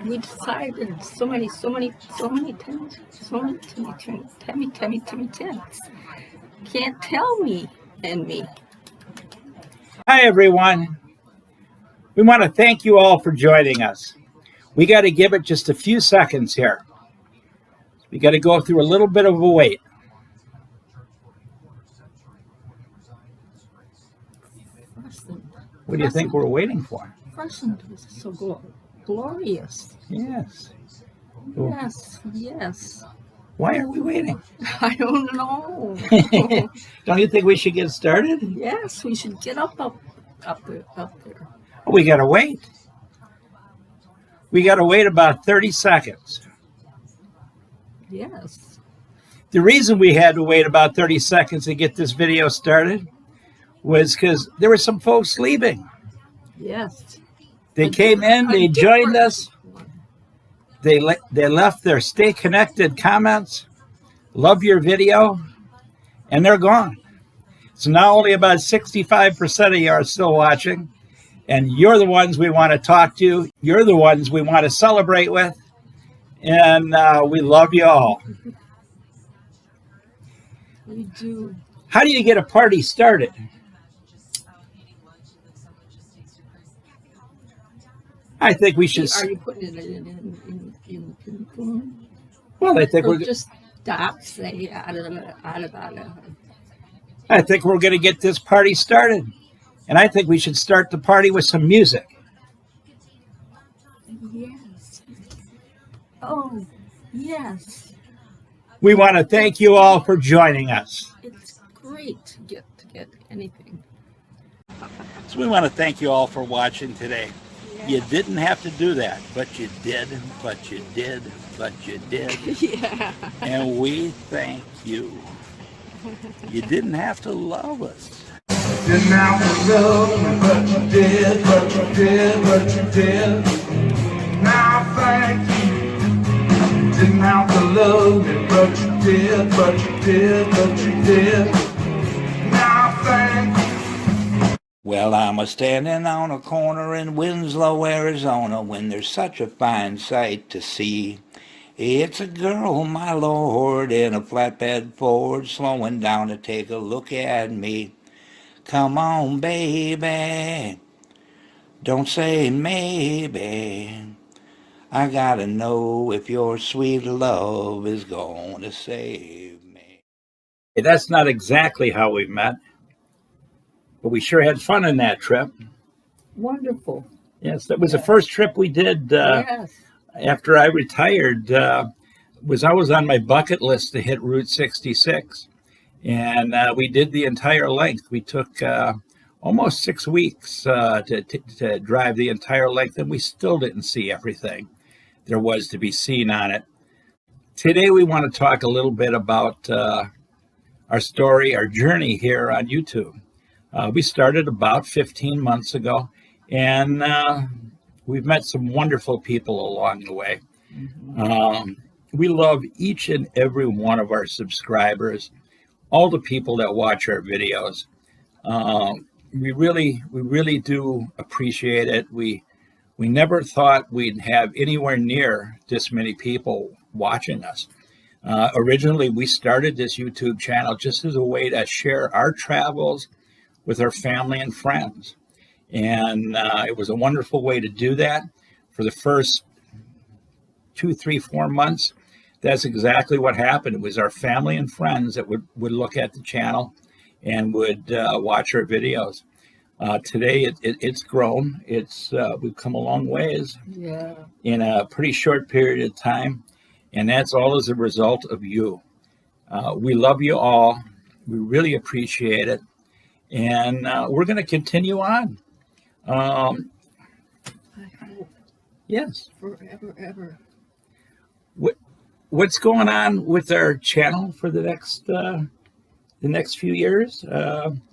we decided so many times, times. Can't tell me and me. Hi, everyone. We want to thank you all for joining us. We got to give it just a few seconds here. We got to go through a little bit of a wait. What do you think we're waiting for? Freshened was so glorious. Yes. Yes. Why are we waiting? I don't know. Don't you think we should get started? Yes, we should get up there. We got to wait. We got to wait about 30 seconds. Yes. The reason we had to wait about 30 seconds to get this video started was because there were some folks leaving. Yes. They came in, they joined us. They left their stay connected comments, love your video, and they're gone. So now only about 65% of you are still watching, and you're the ones we want to talk to. You're the ones we want to celebrate with, and we love you all. We do. How do you get a party started? I think we should. Are you putting it in? Well, I think we're just stop. Say, I think we're going to get this party started, and I think we should start the party with some music. Yes. Oh, yes. We want to thank you all for joining us. It's great to get anything. So we want to thank you all for watching today. You didn't have to do that, but you did, but you did. Yeah. And we thank you. You didn't have to love us. Didn't have to love me, but you did. Now thank you. Didn't have to love me, but you did. Now thank you. Well, I'm a-standing on a corner in Winslow, Arizona, when there's such a fine sight to see. It's a girl, my lord, in a flatbed Ford, slowing down to take a look at me. Come on, baby, don't say maybe. I gotta know if your sweet love is gonna save me. That's not exactly how we met. But we sure had fun on that trip. Wonderful. Yes, that was the first trip we did after I retired. Was always on my bucket list to hit Route 66. And we did the entire length. We took almost 6 weeks to drive the entire length, and we still didn't see everything there was to be seen on it. Today we want to talk a little bit about our story, our journey here on YouTube. We started about 15 months ago, and we've met some wonderful people along the way. We love each and every one of our subscribers, all the people that watch our videos. We really do appreciate it. We never thought we'd have anywhere near this many people watching us. Originally, we started this YouTube channel just as a way to share our travels with our family and friends. And it was a wonderful way to do that. For the first 2, 3, 4 months, that's exactly what happened. It was our family and friends that would look at the channel and would watch our videos. Today, it's grown. We've come a long ways in a pretty short period of time. And that's all as a result of you. We love you all. We really appreciate it. And we're going to continue on. I hope. Yes. Forever, ever. What's going on with our channel for the next few years?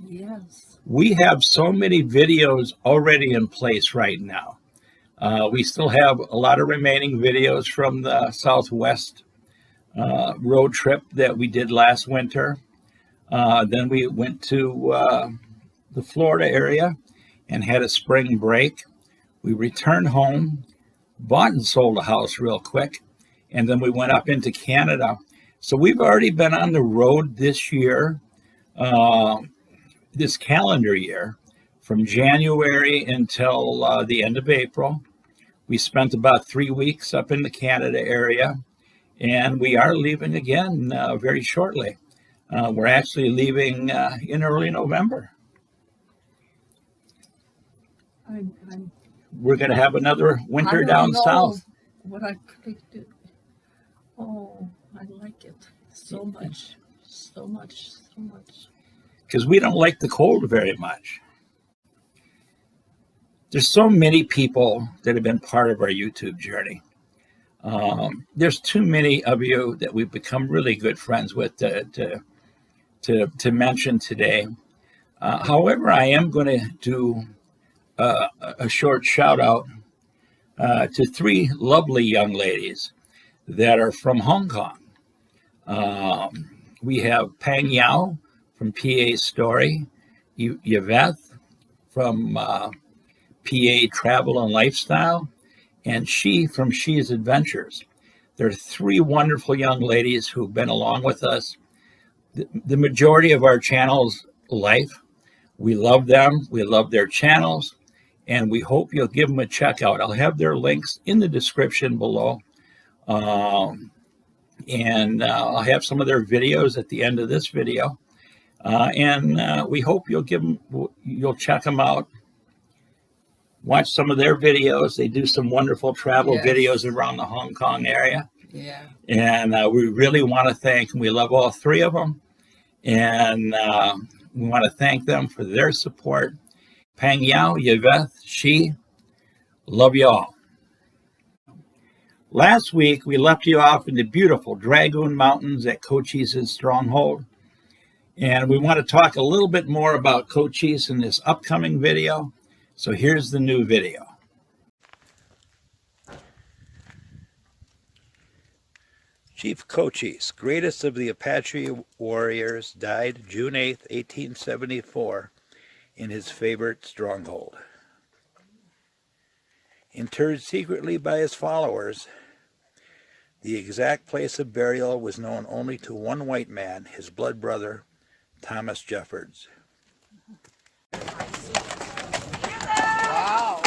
Yes. We have so many videos already in place right now. We still have a lot of remaining videos from the Southwest road trip that we did last winter. Then we went to the Florida area and had a spring break. We returned home. bought and sold a house real quick, and then we went up into Canada. So we've already been on the road this year, this calendar year, from January until the end of April. We spent about 3 weeks up in the Canada area, and we are leaving again very shortly. We're actually leaving in early November. We're going to have another winter down south. What I predicted. Oh, I like it so much, so much, so much. Because we don't like the cold very much. There's so many people that have been part of our YouTube journey. There's too many of you that we've become really good friends with to mention today. However, I am going to do a short shout out to 3 lovely young ladies that are from Hong Kong. We have Pangyao from PA Story, Yveth from PA Travel and Lifestyle, and Shie from Shie's Adventures. There are 3 wonderful young ladies who've been along with us the majority of our channel's life. We love them. We love their channels, and we hope you'll give them a check out. I'll have their links in the description below. And I'll have some of their videos at the end of this video. And we hope you'll check them out. Watch some of their videos. They do some wonderful travel videos around the Hong Kong area. Yeah. And we really want to thank them. We love all 3 of them. And we want to thank them for their support. Pangyao, Yveth, Shie, love you all. Last week, we left you off in the beautiful Dragoon Mountains at Cochise's Stronghold. And we want to talk a little bit more about Cochise in this upcoming video. So here's the new video. Chief Cochise, greatest of the Apache warriors, died June 8, 1874, in his favorite stronghold. Interred secretly by his followers, the exact place of burial was known only to one white man, his blood brother, Thomas Jeffords. Wow.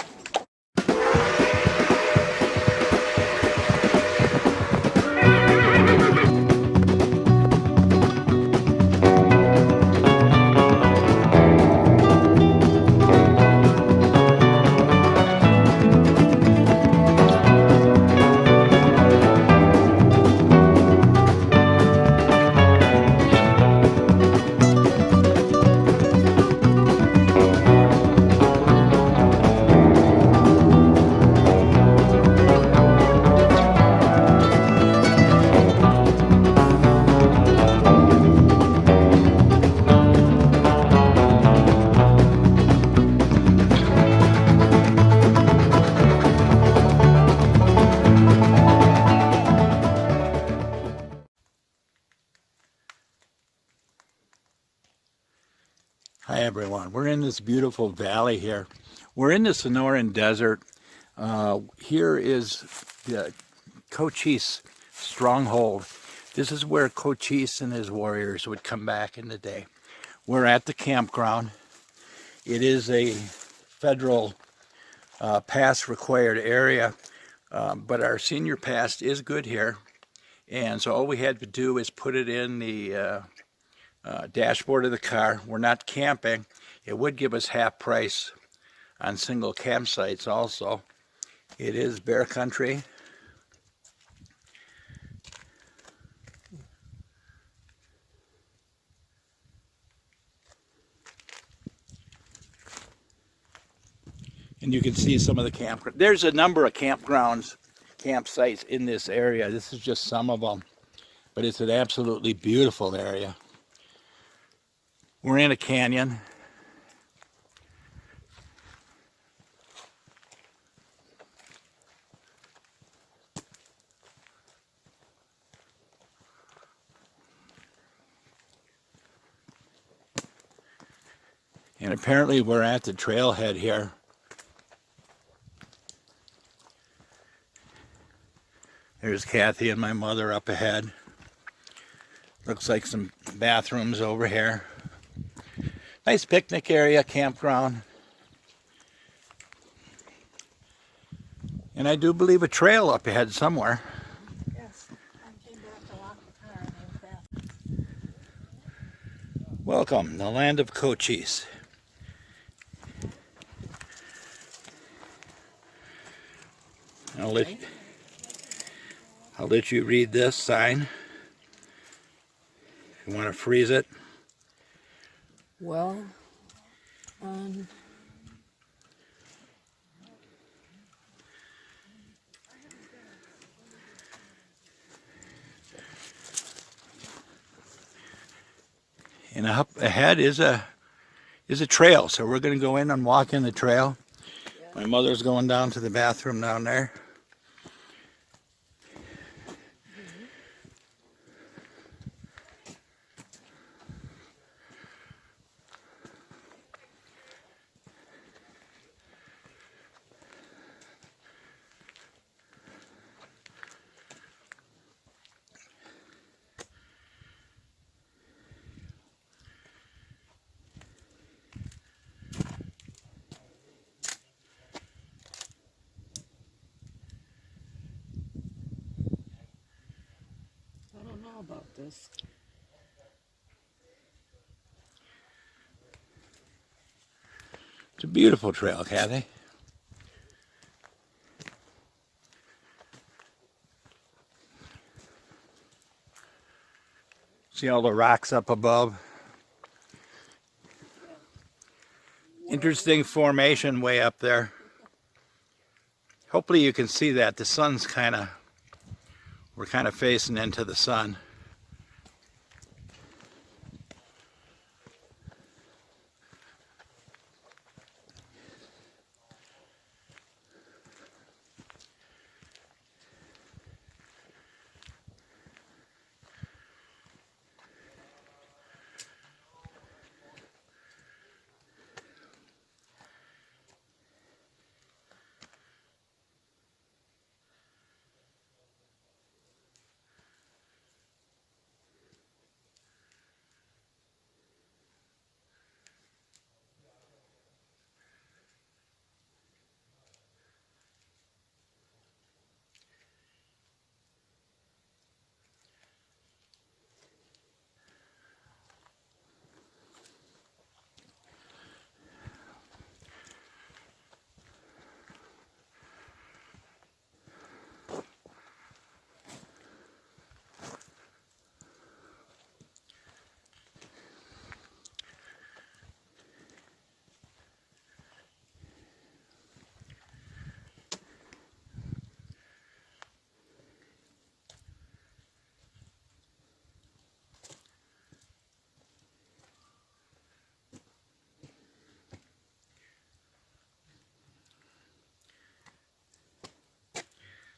Hi everyone, we're in this beautiful valley here. We're in the Sonoran Desert. Here is the Cochise Stronghold. This is where Cochise and his warriors would come back in the day. We're at the campground. It is a federal pass required area, but our senior pass is good here. And so all we had to do is put it in the dashboard of the car. We're not camping. It would give us half price on single campsites also. It is bear country. And you can see some of the campgrounds. There's a number of campsites in this area. This is just some of them, but it's an absolutely beautiful area. We're in a canyon. And apparently we're at the trailhead here. There's Kathy and my mother up ahead. Looks like some bathrooms over here. Nice picnic area, campground. And I do believe a trail up ahead somewhere. Yes, I came back to lock the car and went back. Welcome, the land of Cochise. I'll let you read this sign. If you want to freeze it. Well, and up ahead is a trail, so we're going to go in and walk in the trail. My mother's going down to the bathroom down there. I don't know about this. It's a beautiful trail, Kathy. See all the rocks up above? Interesting formation way up there. Hopefully you can see that. The sun's we're kind of facing into the sun.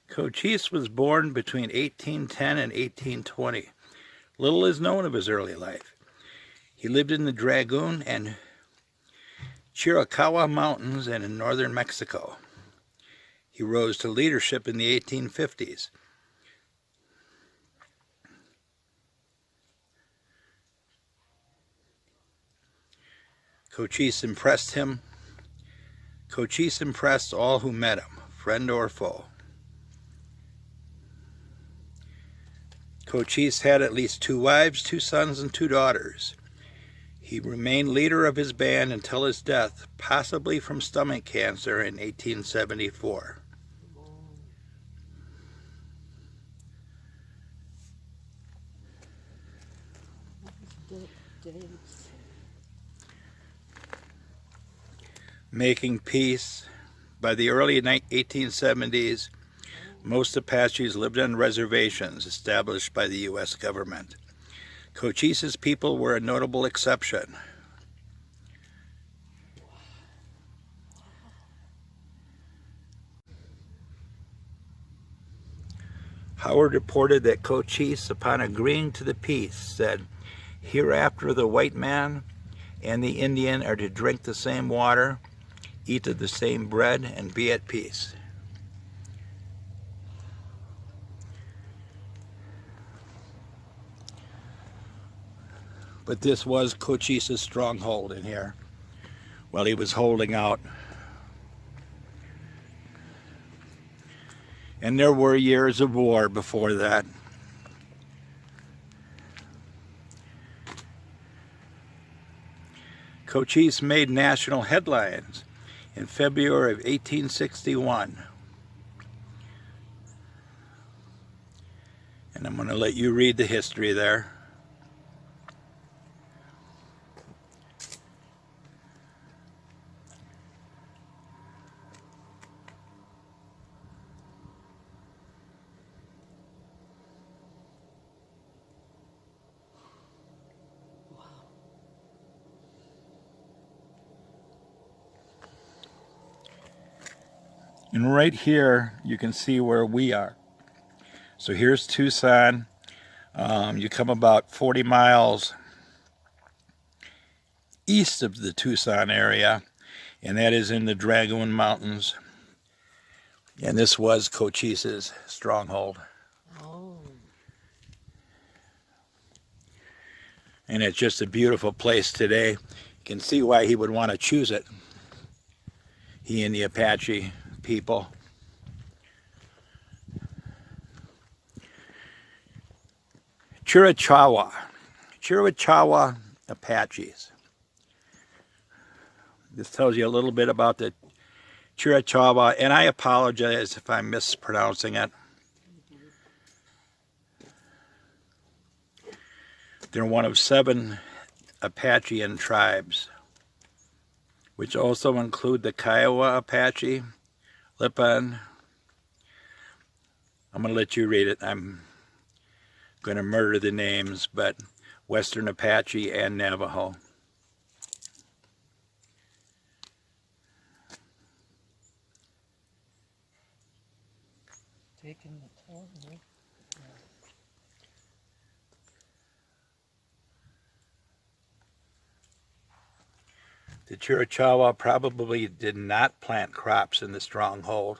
Cochise was born between 1810 and 1820. Little is known of his early life. He lived in the Dragoon and Chiricahua Mountains and in northern Mexico. He rose to leadership in the 1850s. Cochise impressed all who met him, friend or foe. Cochise had at least 2 wives, 2 sons, and 2 daughters. He remained leader of his band until his death, possibly from stomach cancer in 1874. Making peace. By the early 1870s, most Apaches lived on reservations established by the U.S. government. Cochise's people were a notable exception. Howard reported that Cochise, upon agreeing to the peace, said, "Hereafter the white man and the Indian are to drink the same water, eat of the same bread, and be at peace." But this was Cochise's stronghold in here while he was holding out. And there were years of war before that. Cochise made national headlines in February of 1861. And I'm going to let you read the history there. And right here, you can see where we are. So here's Tucson. You come about 40 miles east of the Tucson area, and that is in the Dragoon Mountains. And this was Cochise's stronghold. Oh. And it's just a beautiful place today. You can see why he would want to choose it. He and the Apache people. Chiricahua Apaches. This tells you a little bit about the Chiricahua, and I apologize if I'm mispronouncing it. They're one of 7 Apachean tribes, which also include the Kiowa Apache, Lipan. I'm going to let you read it. I'm going to murder the names, but Western Apache and Navajo. Taking the tour. The Chiricahua probably did not plant crops in the stronghold,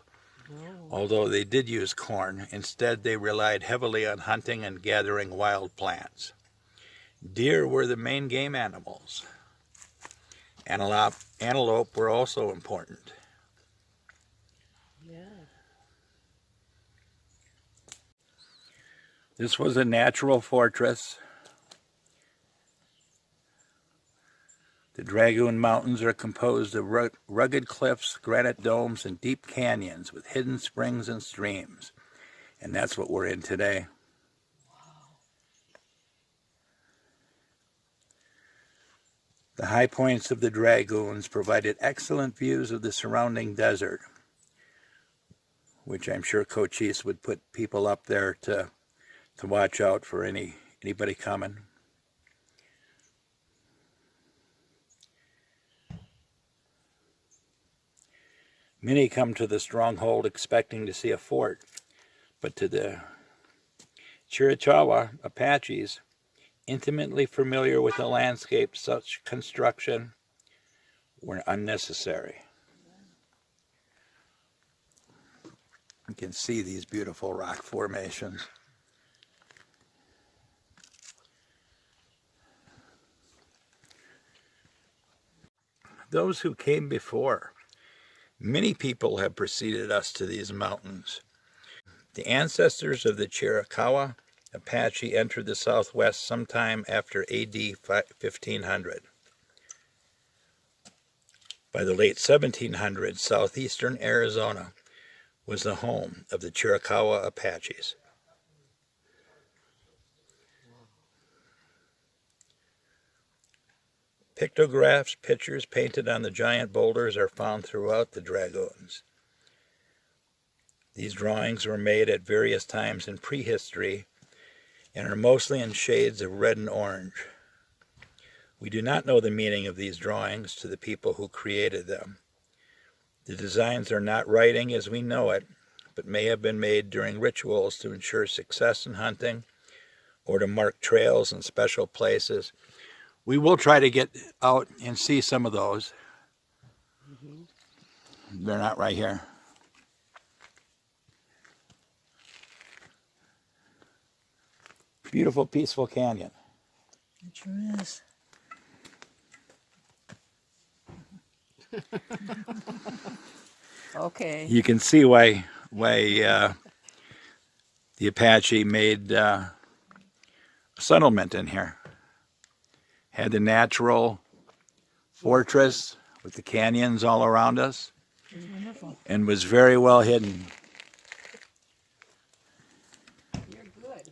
although they did use corn. Instead, they relied heavily on hunting and gathering wild plants. Deer were the main game animals. Antelope were also important. Yeah. This was a natural fortress. The Dragoon Mountains are composed of rugged cliffs, granite domes, and deep canyons with hidden springs and streams. And that's what we're in today. The high points of the Dragoons provided excellent views of the surrounding desert, which I'm sure Cochise would put people up there to watch out for anybody coming. Many come to the stronghold expecting to see a fort, but to the Chiricahua Apaches, intimately familiar with the landscape, such construction were unnecessary. You can see these beautiful rock formations. Those who came before, many people have preceded us to these mountains. The ancestors of the Chiricahua Apache entered the Southwest sometime after AD 1500. By the late 1700s, southeastern Arizona was the home of the Chiricahua Apaches. Pictographs, pictures painted on the giant boulders are found throughout the Dragoons. These drawings were made at various times in prehistory and are mostly in shades of red and orange. We do not know the meaning of these drawings to the people who created them. The designs are not writing as we know it, but may have been made during rituals to ensure success in hunting or to mark trails in special places. We will try to get out and see some of those. They're not right here. Beautiful, peaceful canyon. It sure is. Okay. You can see why the Apache made a settlement in here. Had the natural fortress with the canyons all around us, Wonderful. and was very well hidden. You're good.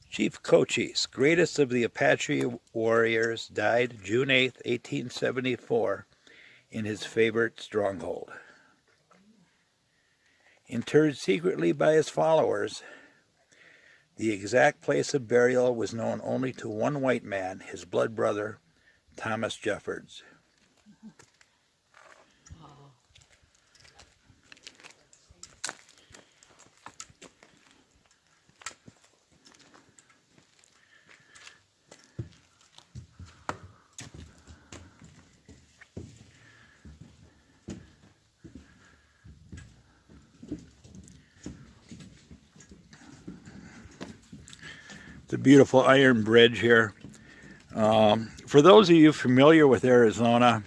Chief Cochise, greatest of the Apache warriors, died June 8, 1874, in his favorite stronghold. Interred secretly by his followers, the exact place of burial was known only to one white man, his blood brother, Thomas Jeffords. It's a beautiful iron bridge here. For those of you familiar with Arizona,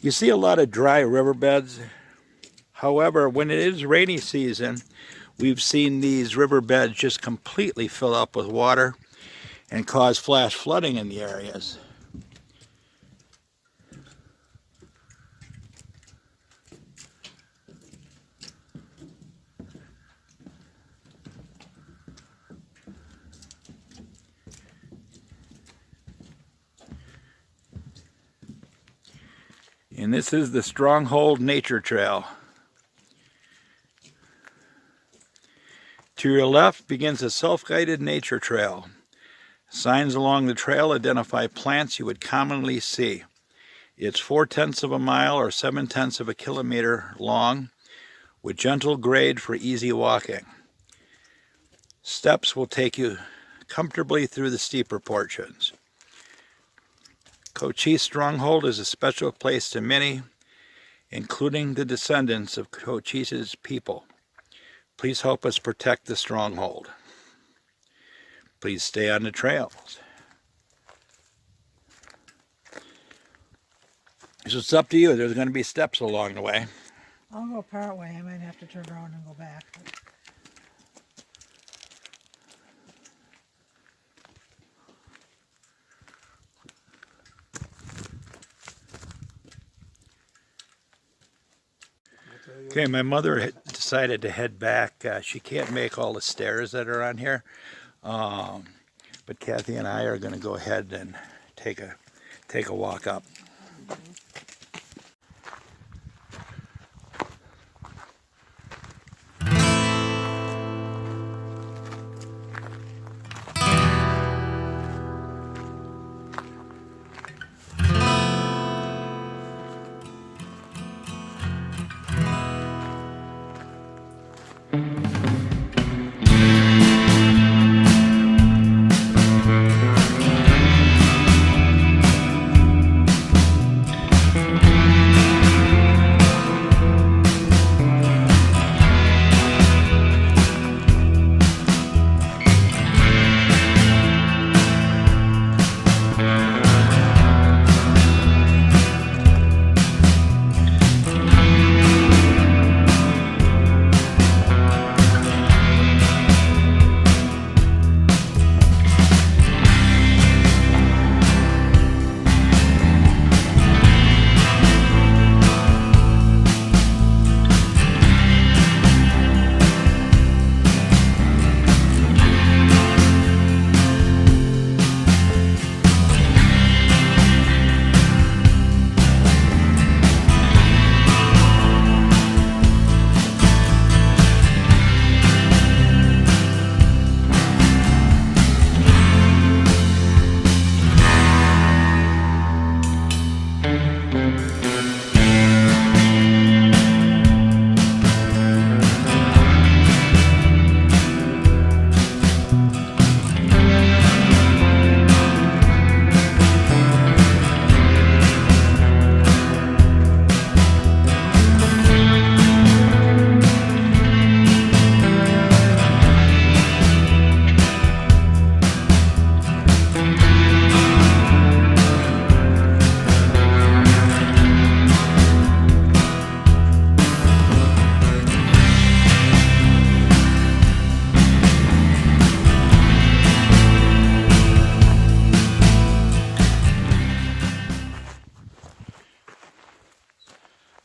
you see a lot of dry riverbeds. However, when it is rainy season, we've seen these riverbeds just completely fill up with water and cause flash flooding in the areas. And this is the Stronghold Nature Trail. To your left begins a self-guided nature trail. Signs along the trail identify plants you would commonly see. It's 4/10 of a mile or 7/10 of a kilometer long, with gentle grade for easy walking. Steps will take you comfortably through the steeper portions. Cochise Stronghold is a special place to many, including the descendants of Cochise's people. Please help us protect the stronghold. Please stay on the trails. So it's up to you. There's going to be steps along the way. I'll go part way. I might have to turn around and go back. Okay, my mother had decided to head back. She can't make all the stairs that are on here, but Kathy and I are going to go ahead and take a walk up.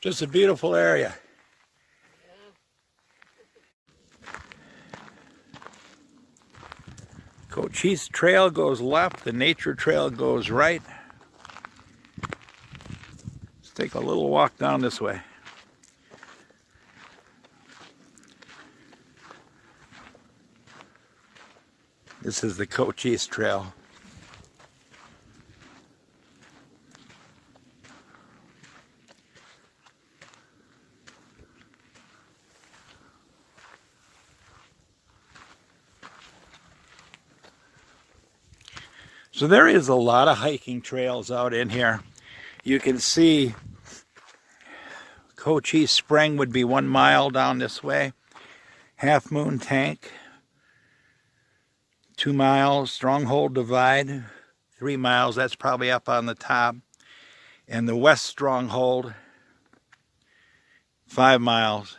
Just a beautiful area. Cochise Trail goes left, the Nature Trail goes right. Let's take a little walk down this way. This is the Cochise Trail. So there is a lot of hiking trails out in here. You can see Cochise Spring would be 1 mile down this way. Half Moon Tank, 2 miles. Stronghold Divide, 3 miles. That's probably up on the top. And the West Stronghold, 5 miles.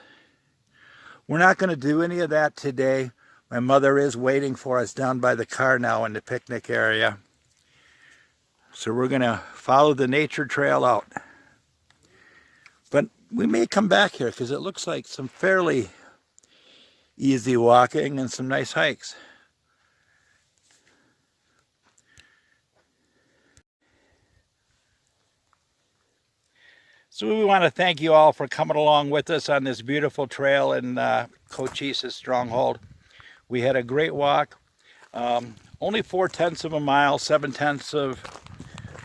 We're not going to do any of that today. My mother is waiting for us down by the car now in the picnic area. So we're going to follow the Nature Trail out. But we may come back here because it looks like some fairly easy walking and some nice hikes. So we want to thank you all for coming along with us on this beautiful trail in Cochise's Stronghold. We had a great walk. Only 4/10 of a mile, 7/10 of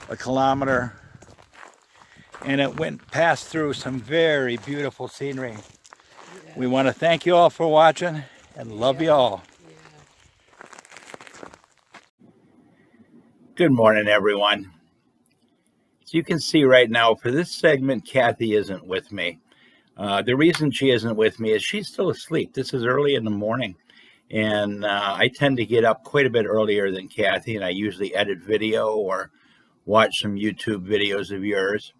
a kilometer. And it passed through some very beautiful scenery. Yeah. We want to thank you all for watching and love you all. Yeah. Good morning, everyone. As you can see right now, for this segment, Kathy isn't with me. The reason she isn't with me is she's still asleep. This is early in the morning, and I tend to get up quite a bit earlier than Kathy, and I usually edit video or watch some YouTube videos of yours.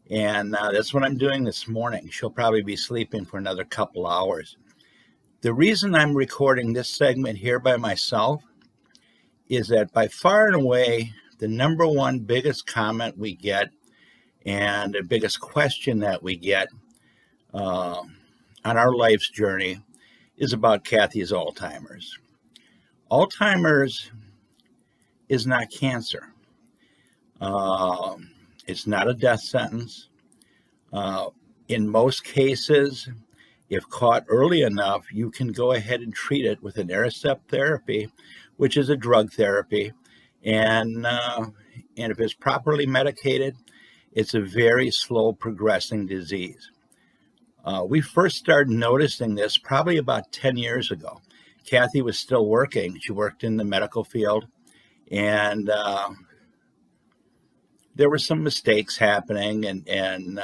And that's what I'm doing this morning. She'll probably be sleeping for another couple hours. The reason I'm recording this segment here by myself is that by far and away, the number one biggest comment we get and the biggest question that we get on our life's journey is about Kathy's Alzheimer's. Alzheimer's is not cancer. It's not a death sentence. In most cases, if caught early enough, you can go ahead and treat it with an Aricept therapy, which is a drug therapy. And if it's properly medicated, it's a very slow progressing disease. We first started noticing this probably about 10 years ago. Kathy was still working. She worked in the medical field, and there were some mistakes happening, and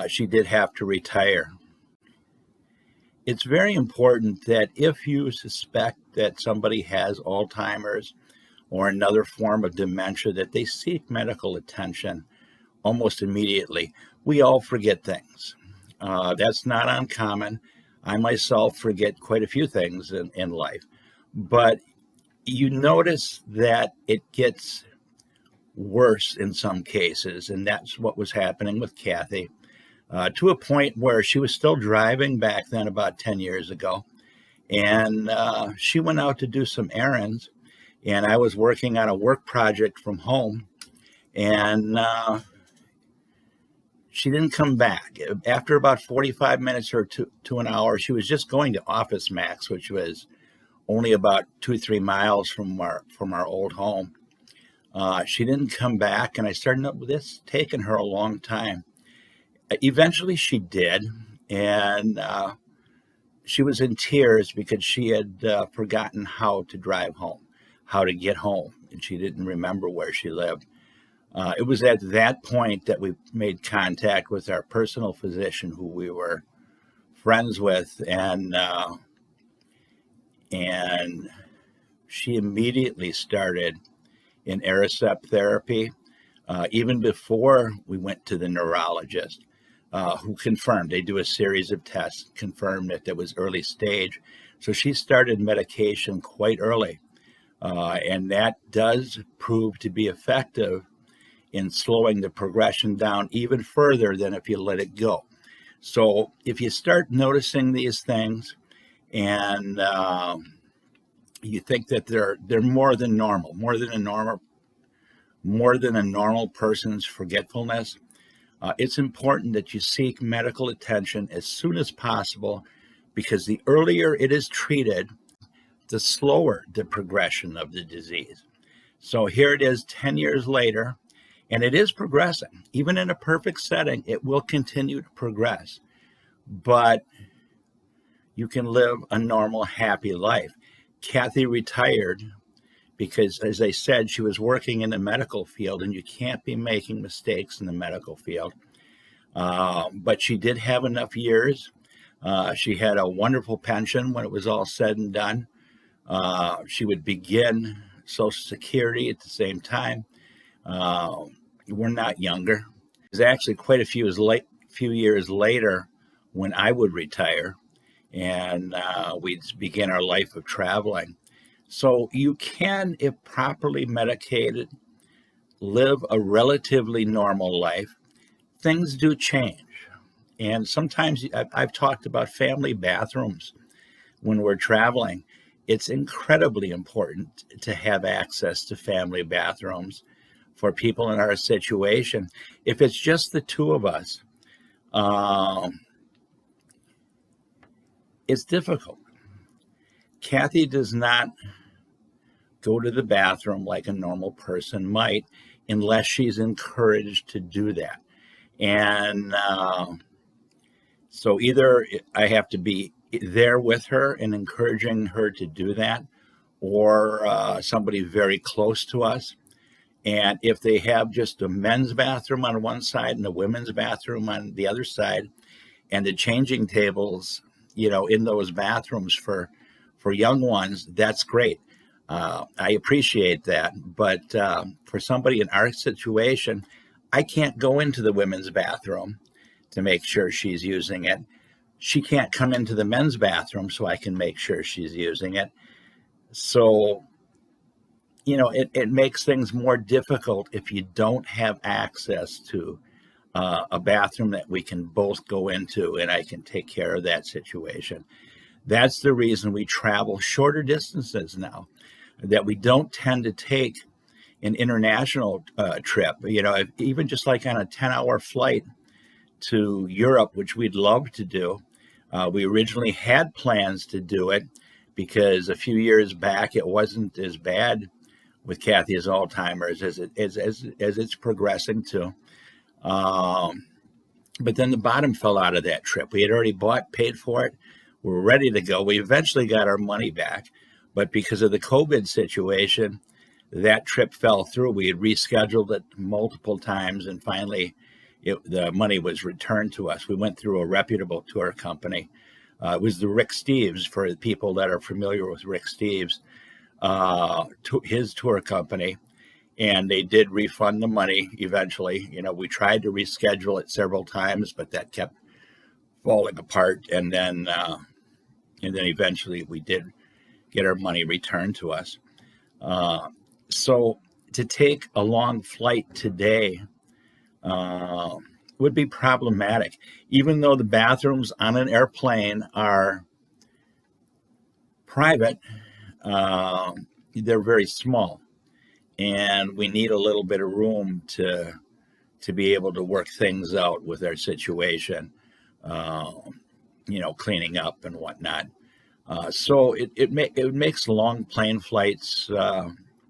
she did have to retire. It's very important that if you suspect that somebody has Alzheimer's or another form of dementia, that they seek medical attention almost immediately. We all forget things. That's not uncommon. I myself forget quite a few things in life. But you notice that it gets worse in some cases, and that's what was happening with Kathy, to a point where she was still driving back then about 10 years ago, and she went out to do some errands, and I was working on a work project from home, and she didn't come back. After about 45 minutes or to an hour, she was just going to Office Max, which was only about 2-3 miles from our old home. She didn't come back, and I started up with this taking her a long time. Eventually she did, and she was in tears because she had forgotten how to drive home, how to get home, and she didn't remember where she lived. It was at that point that we made contact with our personal physician, who we were friends with, and she immediately started in Aricept therapy, even before we went to the neurologist, who confirmed. They do a series of tests, confirmed that there was early stage. So she started medication quite early, and that does prove to be effective in slowing the progression down even further than if you let it go. So if you start noticing these things and you think that they're more than normal, more than a normal person's forgetfulness, it's important that you seek medical attention as soon as possible, because the earlier it is treated, the slower the progression of the disease. So here it is 10 years later, and it is progressing. Even in a perfect setting, it will continue to progress. But you can live a normal, happy life. Kathy retired because, as I said, she was working in the medical field, and you can't be making mistakes in the medical field. But she did have enough years. She had a wonderful pension when it was all said and done. She would begin Social Security at the same time. We're not younger. It was actually quite a few years later when I would retire, and we'd begin our life of traveling. So you can, if properly medicated, live a relatively normal life. Things do change. And sometimes I've talked about family bathrooms when we're traveling. It's incredibly important to have access to family bathrooms for people in our situation. If it's just the two of us, it's difficult. Kathy does not go to the bathroom like a normal person might unless she's encouraged to do that. And so either I have to be there with her and encouraging her to do that, or somebody very close to us. And if they have just a men's bathroom on one side and a women's bathroom on the other side, and the changing tables, in those bathrooms for young ones, that's great. I appreciate that. But for somebody in our situation, I can't go into the women's bathroom to make sure she's using it. She can't come into the men's bathroom so I can make sure she's using it. So, it makes things more difficult if you don't have access to a bathroom that we can both go into and I can take care of that situation. That's the reason we travel shorter distances now, that we don't tend to take an international trip. Even just like on a 10-hour flight to Europe, which we'd love to do. We originally had plans to do it because a few years back it wasn't as bad with Kathy's Alzheimer's as it's progressing to. But then the bottom fell out of that trip. We had already paid for it. We were ready to go. We eventually got our money back, but because of the COVID situation, that trip fell through. We had rescheduled it multiple times, and finally the money was returned to us. We went through a reputable tour company. It was the Rick Steves, for the people that are familiar with Rick Steves, his tour company, and they did refund the money eventually. We tried to reschedule it several times, but that kept falling apart, and then eventually we did get our money returned to us. So to take a long flight today would be problematic, even though the bathrooms on an airplane are private. They're very small, and we need a little bit of room to be able to work things out with our situation, cleaning up and whatnot. So it makes long plane flights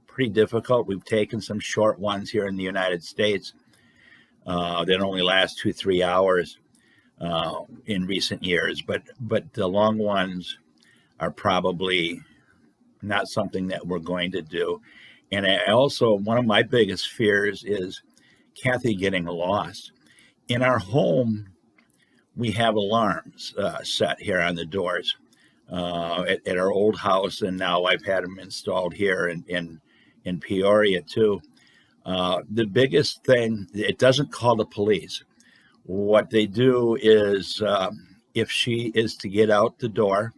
pretty difficult. We've taken some short ones here in the United States that only last 2-3 hours in recent years, but the long ones are probably not something that we're going to do. And I also, one of my biggest fears is Kathy getting lost. In our home, we have alarms set here on the doors at our old house, and now I've had them installed here in Peoria too. The biggest thing, it doesn't call the police. What they do is if she is to get out the door,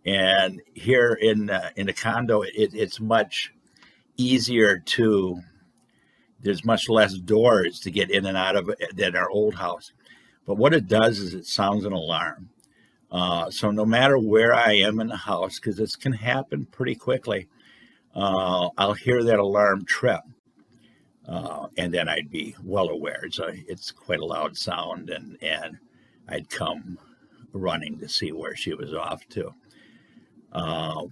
and here in a condo, it's much easier to there's much less doors to get in and out of it than our old house. But what it does is it sounds an alarm. So no matter where I am in the house, because this can happen pretty quickly, I'll hear that alarm trip. And then I'd be well aware. It's quite a loud sound, and I'd come running to see where she was off to.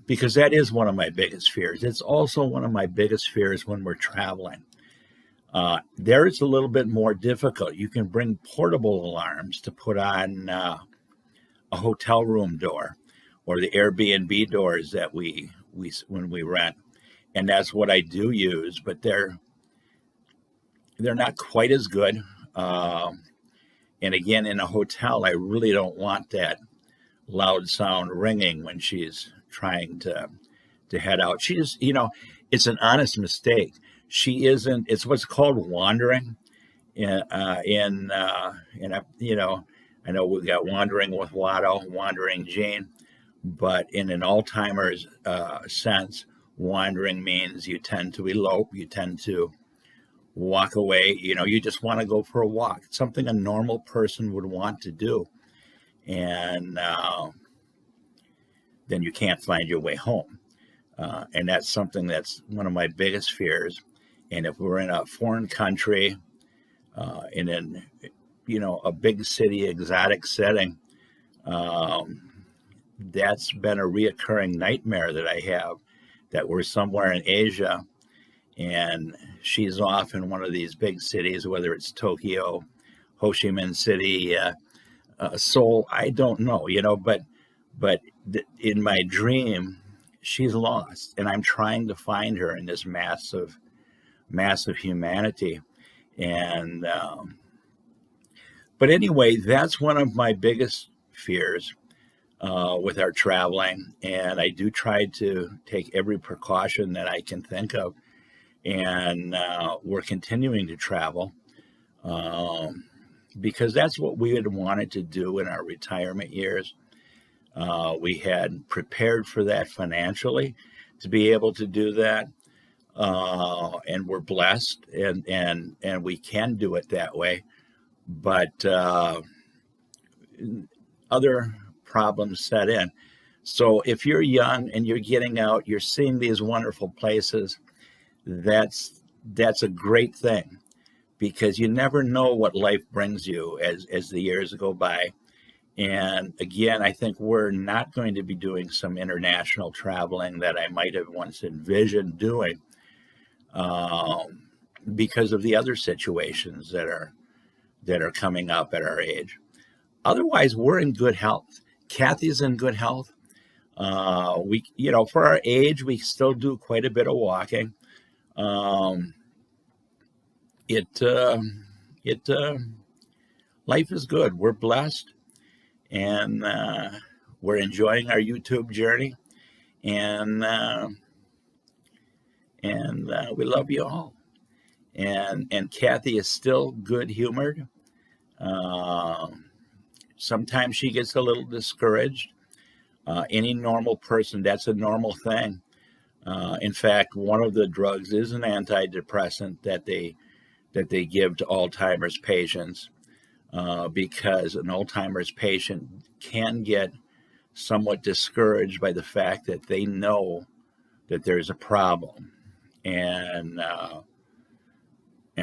Because that is one of my biggest fears. It's also one of my biggest fears when we're traveling. There it's a little bit more difficult. You can bring portable alarms to put on a hotel room door or the Airbnb doors that we when we rent, and that's what I do use. But they're not quite as good. And again, in a hotel, I really don't want that loud sound ringing when she's trying to head out. She just, it's an honest mistake. She isn't. It's what's called wandering. I know we've got wandering with Watto, wandering Gene, but in an Alzheimer's sense, wandering means you tend to elope. You tend to walk away. You just want to go for a walk. It's something a normal person would want to do, and then you can't find your way home. And that's something that's one of my biggest fears. And if we're in a foreign country, and in a big city, exotic setting, that's been a reoccurring nightmare that I have. That we're somewhere in Asia, and she's off in one of these big cities, whether it's Tokyo, Ho Chi Minh City, Seoul, I don't know, but in my dream, she's lost, and I'm trying to find her in this massive humanity. And but anyway, that's one of my biggest fears with our traveling, and I do try to take every precaution that I can think of. And we're continuing to travel because that's what we had wanted to do in our retirement years. We had prepared for that financially to be able to do that. And we're blessed, and we can do it that way. But other problems set in. So if you're young and you're getting out, you're seeing these wonderful places, that's a great thing, because you never know what life brings you as the years go by. And again, I think we're not going to be doing some international traveling that I might have once envisioned doing, because of the other situations that are coming up at our age. Otherwise, we're in good health. Kathy's in good health. We, for our age, we still do quite a bit of walking. Life is good. We're blessed, and we're enjoying our YouTube journey, and we love you all. And Kathy is still good humored. Sometimes she gets a little discouraged. Any normal person, that's a normal thing. In fact, one of the drugs is an antidepressant that they give to Alzheimer's patients, because an Alzheimer's patient can get somewhat discouraged by the fact that they know that there's a problem, and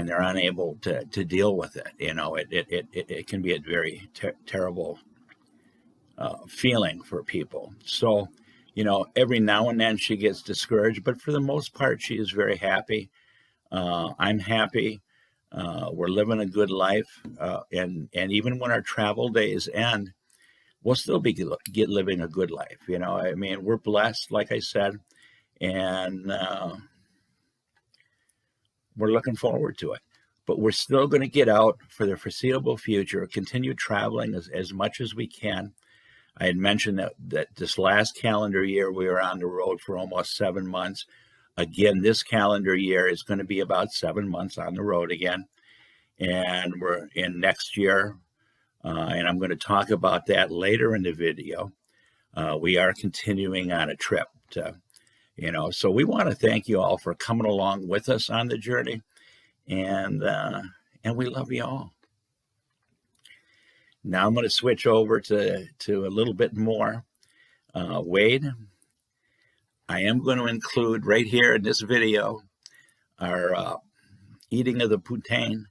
they're unable to deal with it. It can be a very terrible feeling for people. So, every now and then she gets discouraged, but for the most part, she is very happy. I'm happy. We're living a good life. And even when our travel days end, we'll still be living a good life. We're blessed, like I said, and we're looking forward to it. But we're still going to get out for the foreseeable future, continue traveling as much as we can. I had mentioned that this last calendar year, we were on the road for almost 7 months. Again, this calendar year is going to be about 7 months on the road again. And we're in next year, and I'm going to talk about that later in the video. We are continuing on a trip so we want to thank you all for coming along with us on the journey. and we love you all. Now I'm going to switch over to a little bit more. Wade, I am going to include right here in this video our eating of the Poutine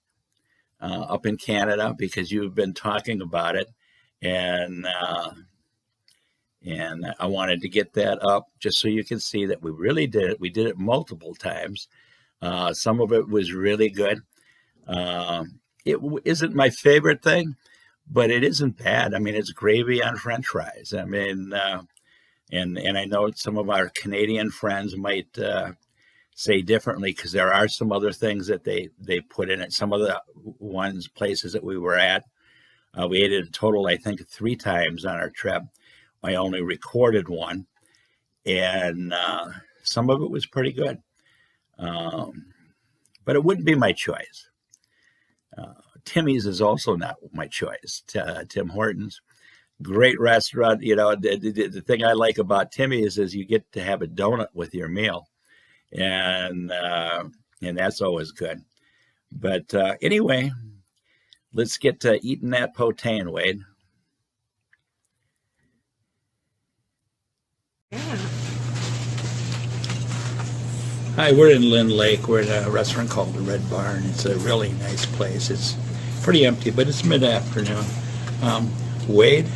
up in Canada, because you've been talking about it, and I wanted to get that up just so you can see that we really did it. We did it multiple times. Some of it was really good. It isn't my favorite thing, but it isn't bad. I mean, it's gravy on French fries. I mean, and I know some of our Canadian friends might say differently, because there are some other things that they put in it. Some of the places that we were at, we ate it a total, I think, 3 times on our trip. I only recorded one, and some of it was pretty good. But it wouldn't be my choice. Timmy's is also not my choice. Tim Hortons, great restaurant. You know, the thing I like about Timmy's is you get to have a donut with your meal, and that's always good. But anyway, let's get to eating that poutine, Wade. Hi, we're in Lynn Lake. We're at a restaurant called the Red Barn. It's a really nice place. It's pretty empty, but it's mid-afternoon. Wade,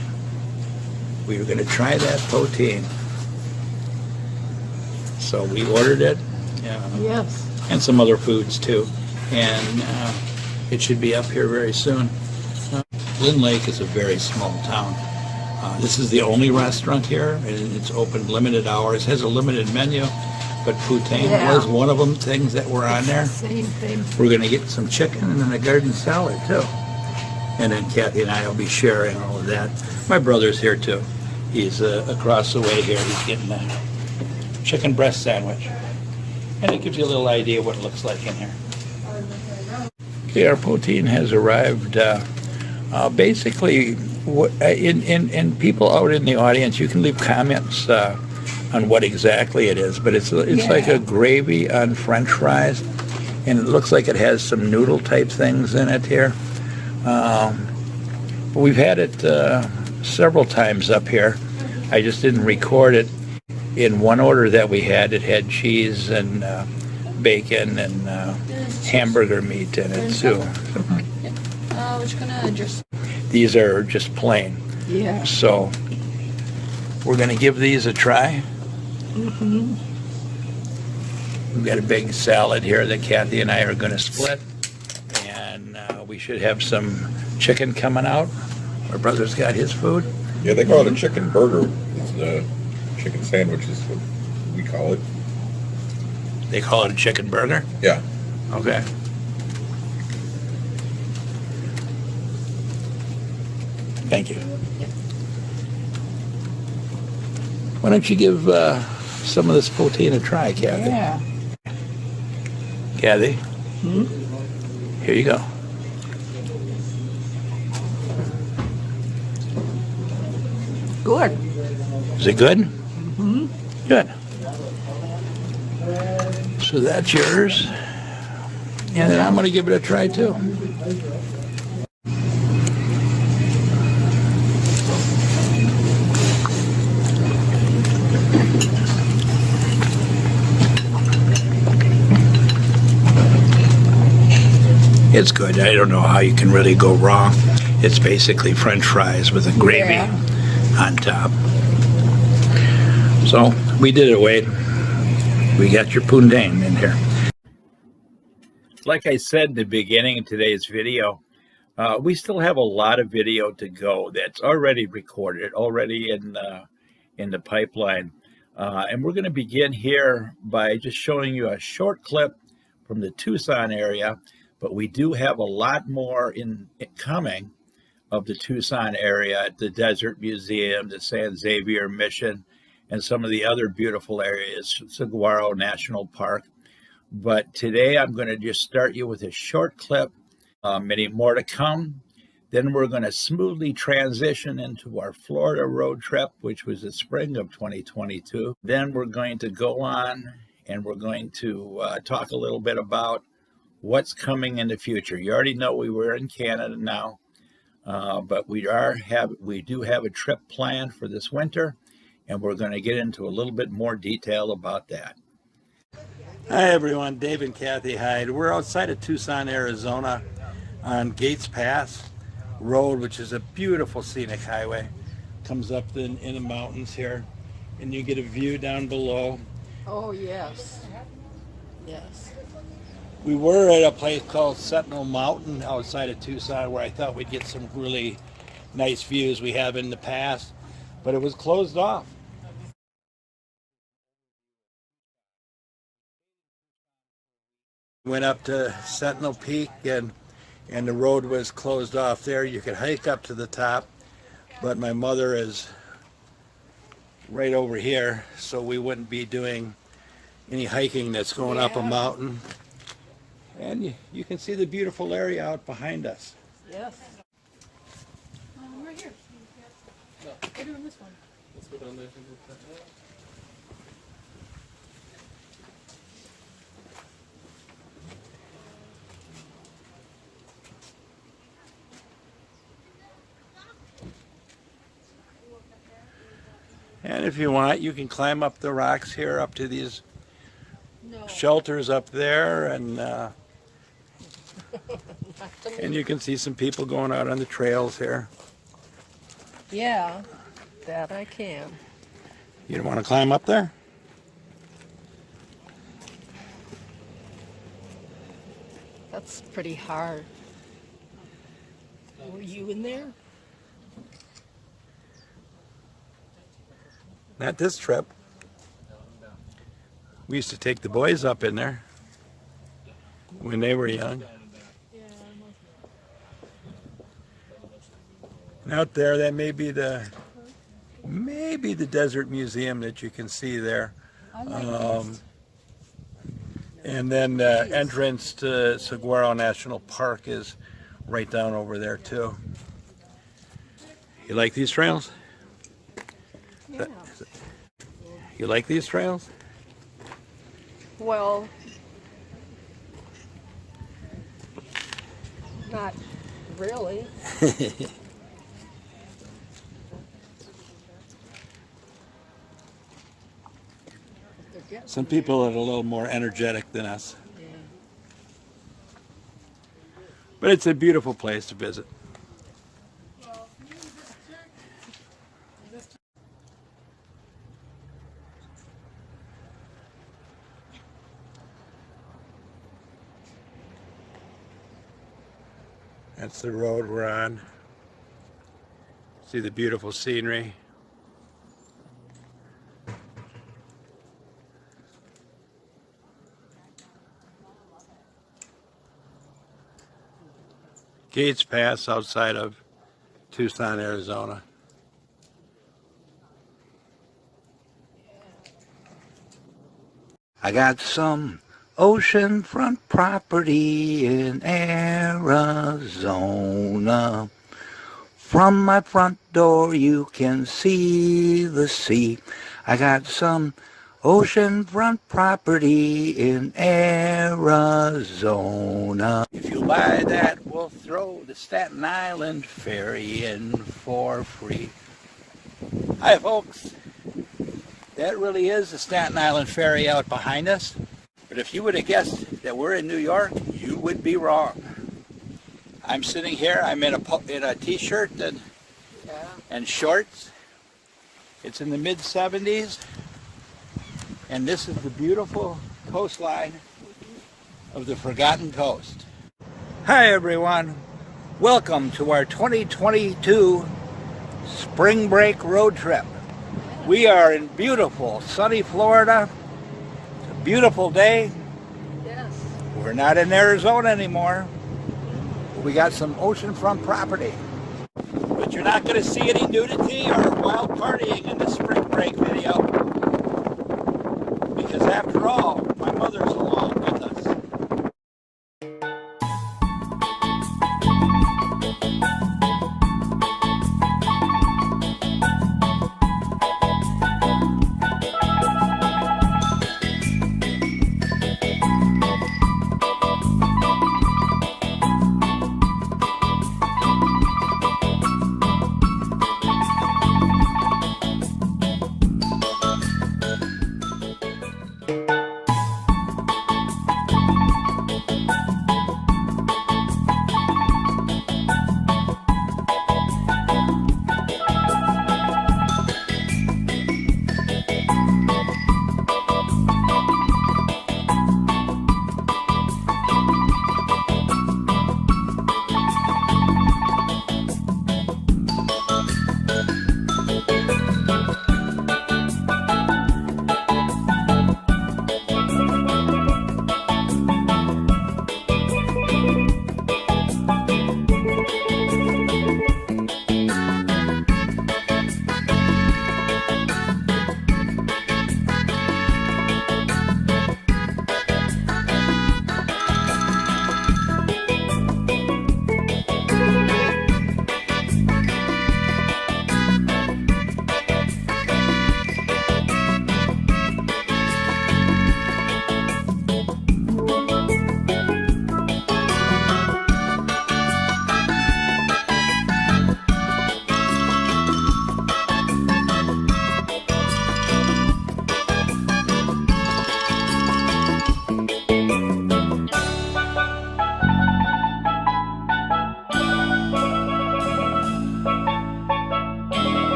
we were going to try that poutine. So we ordered it. Yes. And some other foods too. And it should be up here very soon. Lynn Lake is a very small town. This is the only restaurant here, and it's open limited hours, has a limited menu. But poutine was one of them things that were on there. Same thing. We're going to get some chicken and then a garden salad too. And then Kathy and I will be sharing all of that. My brother's here too. He's across the way here. He's getting a chicken breast sandwich. And it gives you a little idea what it looks like in here. Okay, our poutine has arrived. Basically, in people out in the audience, you can leave comments on what exactly it is, but it's like a gravy on French fries, and it looks like it has some noodle type things in it here. We've had it several times up here. I just didn't record it. In one order that we had, it had cheese and bacon and hamburger meat in it too. Which gonna just. These are just plain. Yeah. So we're going to give these a try. Mm-hmm. We've got a big salad here that Kathy and I are going to split, and we should have some chicken coming out. Our brother's got his food. Yeah, they call it a chicken burger. It's the chicken sandwich is what we call it. They call it a chicken burger? Yeah. Okay. Thank you. Why don't you give some of this poutine a try, Kathy? Yeah. Kathy? Here you go. Good. Is it good? Mm-hmm. Good. So that's yours. And then I'm going to give it a try too. It's good. I don't know how you can really go wrong. It's basically French fries with a gravy on top. So we did it, Wade. We got your poutine in here. Like I said in the beginning of today's video, we still have a lot of video to go that's already recorded, already in the pipeline. And we're going to begin here by just showing you a short clip from the Tucson area. But we do have a lot more coming of the Tucson area at the Desert Museum, the San Xavier Mission, and some of the other beautiful areas, Saguaro National Park. But today I'm going to just start you with a short clip, many more to come. Then we're going to smoothly transition into our Florida road trip, which was the spring of 2022. Then we're going to go on and we're going to talk a little bit about what's coming in the future. You already know we were in Canada now, but we do have a trip planned for this winter, and we're going to get into a little bit more detail about that. Hi everyone, Dave and Kathy Hyde. We're outside of Tucson, Arizona on Gates Pass Road, which is a beautiful scenic highway. Comes up in the mountains here, and you get a view down below. Oh, yes. Yes. We were at a place called Sentinel Mountain outside of Tucson where I thought we'd get some really nice views we have in the past, but it was closed off. Went up to Sentinel Peak and the road was closed off there. You could hike up to the top, but my mother is right over here, so we wouldn't be doing any hiking that's going up a mountain. And you can see the beautiful area out behind us. Yes. We're here. We're doing this one. Let's go down there. And if you want, you can climb up the rocks here, up to these shelters up there, and you can see some people going out on the trails here. Yeah, that I can. You don't want to climb up there? That's pretty hard. Were you in there? Not this trip. We used to take the boys up in there when they were young. And out there, that may be the desert museum that you can see there. And then the entrance to Saguaro National Park is right down over there too. You like these trails? Yeah. You like these trails? Well, not really. Some people are a little more energetic than us. Yeah. But it's a beautiful place to visit. That's the road we're on. See the beautiful scenery. Gates Pass outside of Tucson, Arizona. I got some oceanfront property in Arizona. From my front door you can see the sea. I got some oceanfront property in Arizona. If you buy that, we'll throw the Staten Island ferry in for free. Hi folks, that really is the Staten Island ferry out behind us. But if you would have guessed that we're in New York, you would be wrong. I'm sitting here, I'm in a t-shirt and shorts. It's in the mid-70s. And this is the beautiful coastline of the Forgotten Coast. Hi everyone, welcome to our 2022 spring break road trip. We are in beautiful sunny Florida. It's a beautiful day. Yes. We're not in Arizona anymore. We got some oceanfront property. But you're not going to see any nudity or wild partying in this spring break video. Because after all, my mother's along with us.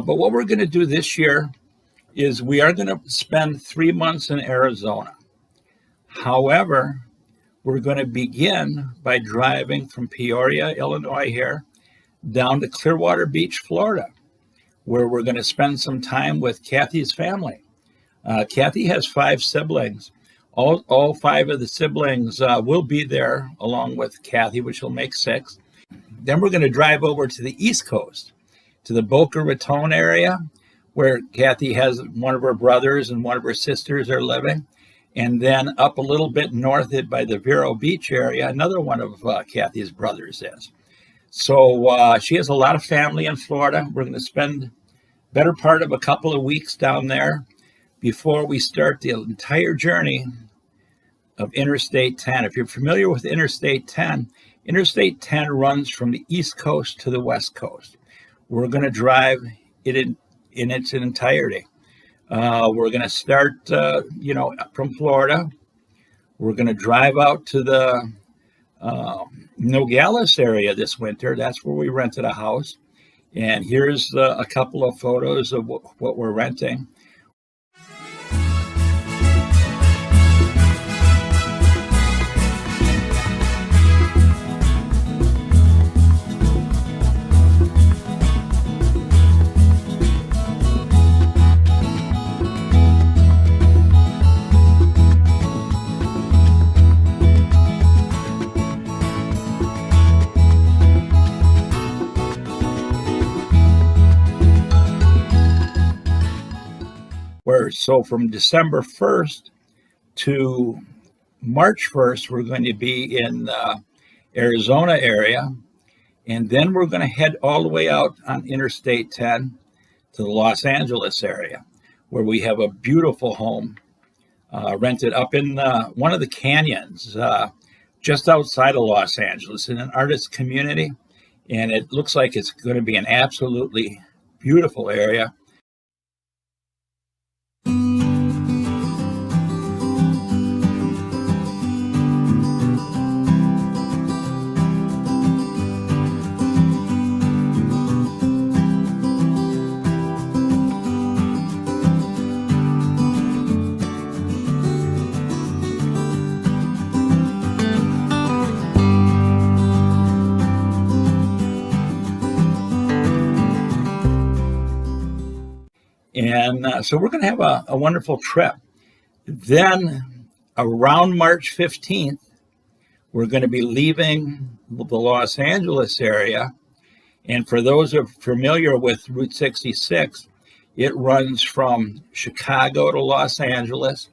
But what we're going to do this year is we are going to spend 3 months in Arizona. However, we're going to begin by driving from Peoria, Illinois here, down to Clearwater Beach, Florida, where we're going to spend some time with Kathy's family. Kathy has 5 siblings. All 5 of the siblings will be there along with Kathy, which will make 6. Then we're going to drive over to the East Coast, to the Boca Raton area, where Kathy has one of her brothers and one of her sisters are living. And then up a little bit north by the Vero Beach area, another one of Kathy's brothers is. So she has a lot of family in Florida. We're going to spend better part of a couple of weeks down there before we start the entire journey of Interstate 10. If you're familiar with Interstate 10, Interstate 10 runs from the East Coast to the West Coast. We're going to drive it in its entirety. We're going to start, from Florida. We're going to drive out to the Nogales area this winter. That's where we rented a house. And here's a couple of photos of what we're renting. So from December 1st to March 1st, we're going to be in the Arizona area. And then we're going to head all the way out on Interstate 10 to the Los Angeles area, where we have a beautiful home rented up in one of the canyons just outside of Los Angeles in an artist community. And it looks like it's going to be an absolutely beautiful area. And so we're going to have a wonderful trip. Then around March 15th, we're going to be leaving the Los Angeles area. And for those who are familiar with Route 66, it runs from Chicago to Los Angeles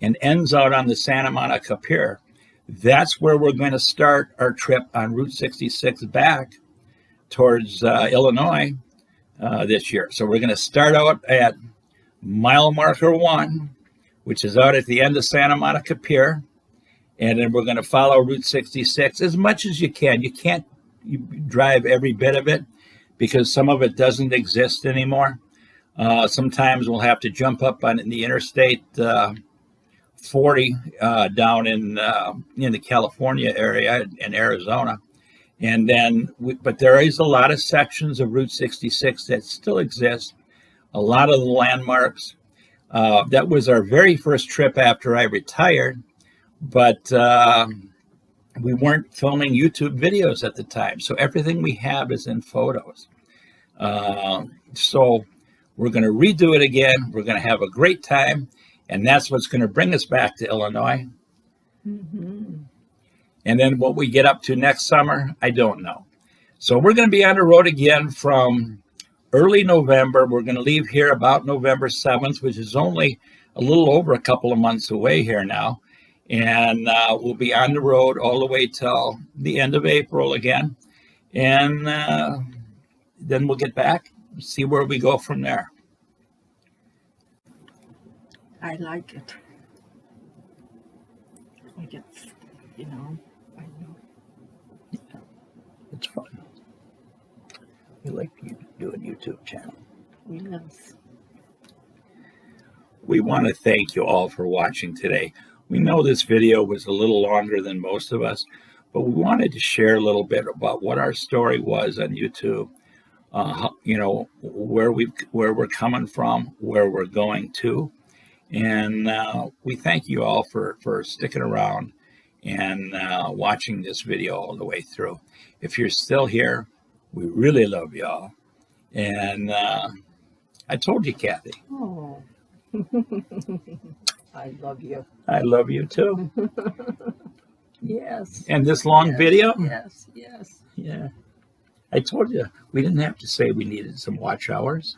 and ends out on the Santa Monica Pier. That's where we're going to start our trip on Route 66 back towards Illinois this year. So we're going to start out at mile marker 1, which is out at the end of Santa Monica Pier. And then we're going to follow Route 66 as much as you can. You can't drive every bit of it because some of it doesn't exist anymore. Sometimes we'll have to jump up on the Interstate 40 down in the California area in Arizona. And then, but there is a lot of sections of Route 66 that still exist. A lot of the landmarks. That was our very first trip after I retired, but we weren't filming YouTube videos at the time. So everything we have is in photos. So we're going to redo it again. We're going to have a great time. And that's what's going to bring us back to Illinois. Mm-hmm. And then what we get up to next summer, I don't know. So we're going to be on the road again from early November. We're going to leave here about November 7th, which is only a little over a couple of months away here now. And we'll be on the road all the way till the end of April again. And then we'll get back, see where we go from there. I like it. Like it's, I know. It's fun. We like to do a YouTube channel. Yes. We want to thank you all for watching today. We know this video was a little longer than most of us, but we wanted to share a little bit about what our story was on YouTube. where we're coming from, where we're going to. And we thank you all for sticking around and watching this video all the way through. If you're still here, we really love y'all. And I told you, Kathy. Oh. I love you. I love you too. Yes. And this long Yes, video? Yes, yes. Yeah. I told you we didn't have to say we needed some watch hours.